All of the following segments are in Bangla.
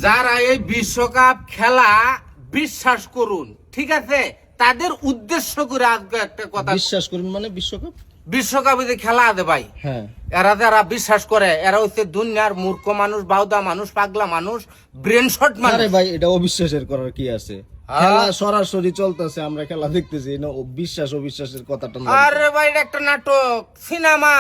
যারা এই বিশ্বকাপ খেলা বিশ্বাস করুন, ঠিক আছে, তাদের উদ্দেশ্য করে আজকে একটা কথা। বিশ্বাস করুন মানে বিশ্বকাপে যে খেলা আছে ভাই, হ্যাঁ, এরা যারা বিশ্বাস করে এরা হচ্ছে দুনিয়ার মূর্খ মানুষ, বাউদা মানুষ, পাগলা মানুষ, ব্রেন শট মানুষ। আরে ভাই, এটা অবিশ্বাসের করার কি আছে? খেলা সরাসরি চলতেছে, আমরা খেলা দেখতেছি, না বিশ্বাস অবিশ্বাসের কথাটা না। আরে ভাই, এটা একটা নাটক, সিনেমা।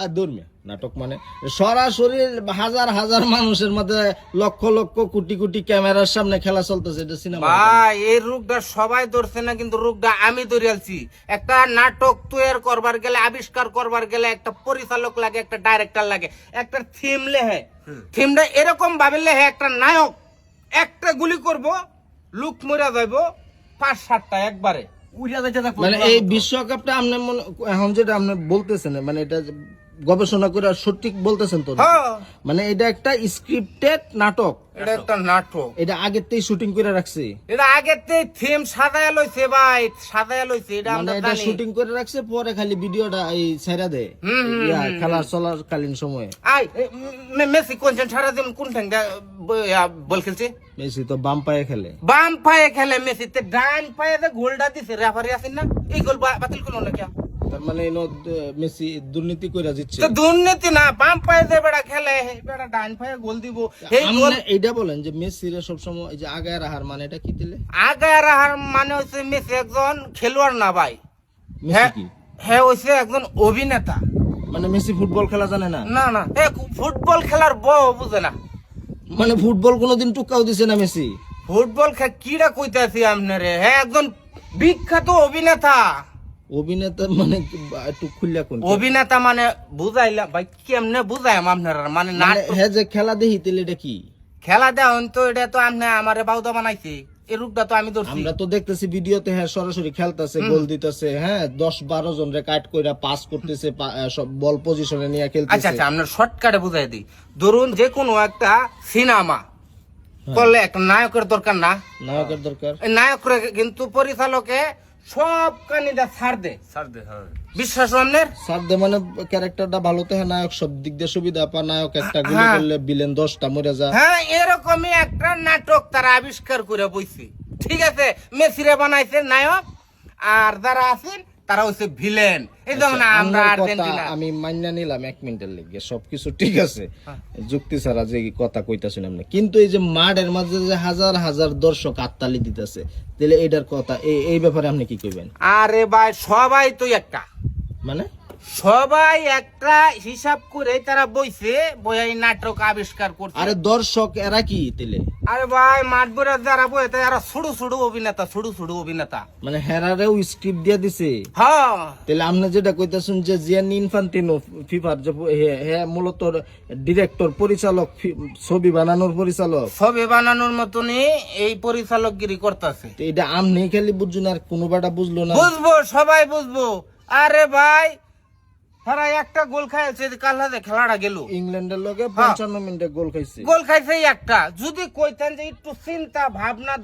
আর ধর্মীয় নাটক মানে সরাসরি হাজার হাজার মানুষের মধ্যে লক্ষ লক্ষ কোটি কোটি ক্যামেরার সামনে খেলা চলতেছে, এটা সিনেমা ভাই। এই রোগটা সবাই ধরছে না, কিন্তু রোগটা আমি ধরিয়ালছি। একটা নাটক তৈরি করবার গেলে, আবিষ্কার করবার গেলে একটা পরিচালক লাগে, একটা ডাইরেক্টর লাগে, একটা থিম লেহে। থিমটা এরকম ভাবে লেহে, একটা নায়ক একটা গুলি করব, লুক মরে যাইব 5-7টা একবারে। মানে এই বিশ্বকাপটা আপনি এখন যেটা আপনি বলতেছেন, মানে এটা গবেষণা করে সঠিক বলতেছেন তো? মানে এটা একটা স্ক্রিপ্টেড নাটক, এটা একটা নাটক, এটা আগের থেকে শুটিং করে রাখছে, এটা আগের থেকে থিম সাজায়া লইছে ভাই, সাজায়া লইছে। এটা মানে আমরা এটা জানি। শুটিং করে রাখছে, পরে খালি ভিডিওটা এই ছেড়ে দেয় খেলা চলাকালীন সময়ে। মেসি কোনছেন সারাদিন কোন ঠ্যাংটা বল খেলছে? মেসি তো বাম পায়ে খেলে। বাম পায়ে খেলে মেসি, তে ডান পায়ে যে গোলটা দিছে রেফারি আছেন না, এই গোল বাতিল করলো না কেন? তার মানে মেসি দুর্নীতি করে দিচ্ছে। তো দুর্নীতি না, বাম পায়ে যে বেড়া খেলে বেড়া ডান পায়ে গোল দিব। এই গোল এইটা বলেন যে মেসি রে সবসময় এই যে আগায় রাখার মানে এটা কি দিলে? আগায় রাখার মানে হচ্ছে মেসি একজন খেলোয়াড় না ভাই, মেসি কি? হ্যাঁ হচ্ছে একজন অভিনেতা। মানে মেসি ফুটবল খেলা জানে না? না না, ফুটবল খেলার বউ বুঝে না। মানে ফুটবল কোনোদিন টুকাও দিছে না মেসি? ফুটবল কিরা কইতাছি আপনারে, হ্যাঁ একজন বিখ্যাত অভিনেতা। অভিনেতা মানে একটু খুললা কোন অভিনেতা মানে বুঝাইলাম ভাই, কেমনে বুঝাইম আপনারা? মানে হ্যাঁ, যে খেলা দেখি তাহলে এটা কি খেলা দেন তো? এটা তো আপনি আমারে বাউদা বানাইছে, এই রূপটা তো আমি ধরছি। আমরা তো দেখতেছি ভিডিওতে, হ্যাঁ সরাসরি খেলতেছে, গোল দিতেছে, হ্যাঁ 10-12 জন রে কাট কইরা পাস করতেছে, সব বল পজিশনে নিয়ে খেলতেছে। আচ্ছা আচ্ছা, আমরা শর্টকাটে বুঝাই দিই। ধরুন যে কোনো একটা সিনেমা করলে একটা নায়কের দরকার না? নায়কের দরকার। এই নায়করে কিন্তু পরিচালকে সব কানিটা ছাড় দে। হ্যাঁ, বিশ্বাস আপনার সারদে মানে ক্যারেক্টারটা ভালো তো, হ্যাঁ নায়ক সব দিক দিয়ে সুবিধা পা, নায়ক একটা গুলি করলে বিলেন 10টা মরে যায়। হ্যাঁ, এরকমই একটা নাটক তারা আবিষ্কার করে বইছে, ঠিক আছে? মেসিরে বানাইছে নায়ক, আর যারা আছেন তারা হচ্ছে ভিলেন। এই যেমন আমরা আর্জেন্টিনা। আমি মাইনা নিলাম 1 মিনিটের লেগে সবকিছু ঠিক আছে, যুক্তি ছাড়া যে কথা কইতাছেন আপনি, কিন্তু এই যে মাঠের মাঝে যে হাজার হাজার দর্শক হাততালি দিতেছে, তাহলে এটার কথা এই ব্যাপারে আপনি কি কইবেন? আরে ভাই, সবাই তো একটা, মানে সবাই একটা হিসাব করে তারা বইছে, বই নাটক আবিষ্কার করছে। আরে দর্শক এরা কি তাহলে? আরে ভাই, মাঠ বইরা যারা বইতে এরা ছোট ছোট অভিনেতা, ছোট ছোট অভিনেতা। মানে হেরারেও স্ক্রিপ্ট দিয়ে দিছে। হ্যাঁ, তাহলে আপনি যেটা কইতাছেন যে জিয়ানি ইনফান্টিনো ফিফার যে হ্যাঁ মূলত ডিরেক্টর, পরিচালক, ছবি বানানোর পরিচালক, ছবি বানানোর মতনই এই পরিচালকগিরি করতেছে। এটা আমনি খালি বুঝুন, আর কোনো বাটা বুঝলো না? বুঝবো, সবাই বুঝবো। আরে ভাই, তারা একটা গোল খাইছে, কালহাতে খেলাটা গেল ইংল্যান্ডের লগে 55 মিনিটে গোল খাইছে। গোল খাইছে একটা। যদি কইতেন যে একটু চিন্তা ভাবনা,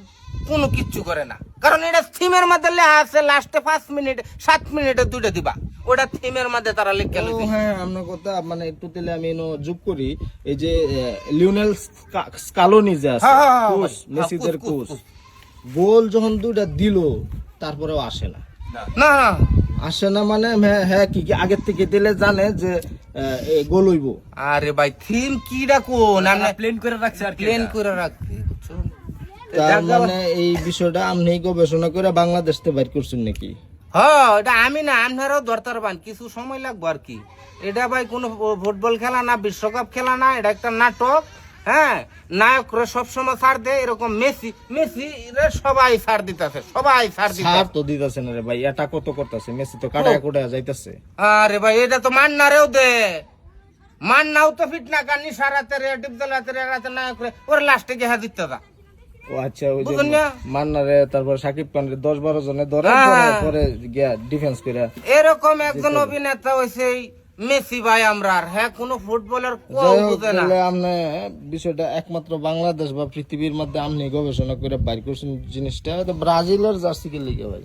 কোনো কিচ্ছু করে না, কারণ এটা থিমের মধ্যে লেখা আছে লাস্টে 5 মিনিট 7 মিনিটে 2টা দিবা, ওটা থিমের মধ্যে তারা লিখে গেছে। হ্যাঁ, আপনার কথা মানে একটু তেলে আমি যোগ করি, এই যে লিওনেল স্কালোনি যে আছে, কোচ, মেসিদের কোচ, গোল যখন 2টা দিল তারপরেও আসে না। না আসে না মানে হ্যাঁ কি আগের থেকে দিলে জানে যে গোল হইব। আরে ভাই, থিম কি রাখুন, আমরা প্লেন করে রাখছি, আর প্লেন করে রাখছি। তার মানে এই বিষয়টা আপনি গবেষণা করে বাংলাদেশ থেকে বাইর করছেন নাকি? হ্যাঁ, এটা আমি না, আপনারাও দরকার পান, কিছু সময় লাগবে আর কি। এটা ভাই কোনো ফুটবল খেলা না, বিশ্বকাপ খেলা না, এটা একটা নাটক। হ্যাঁ, নায়করা সবসময় ছাড় দেয়, এরকম মেসি রে সবাই ছাড় দিতেছে, সবাই ছাড় তো দিতেছে না রে ভাই, এটা কত করতেছে, মেসি তো কাটায় কোটায় যাইতেছে। আরে ভাই, এটা তো মান্নারেও দে, মান্নাও তো ফিট না, কানি সারাতে রে ডিপজলাতে রে রাতে নায়ক রে, ওর লাস্টে গিয়ে দিতে দা। ও আচ্ছা, ওই যে মান্নারে তারপর সাকিব খানরে 10-12 জনে ধরে পরে গিয়া ডিফেন্স করে, এরকম একজন অভিনেতা হইছে মেসি ভাই। আমরা হ্যাঁ কোনো ফুটবলার কেউ বুঝে না। আপনি বিষয়টা একমাত্র বাংলাদেশ বা পৃথিবীর মধ্যে আপনি গবেষণা করে বাইর করছেন জিনিসটা, ব্রাজিলের জার্সি কে লিগে ভাই।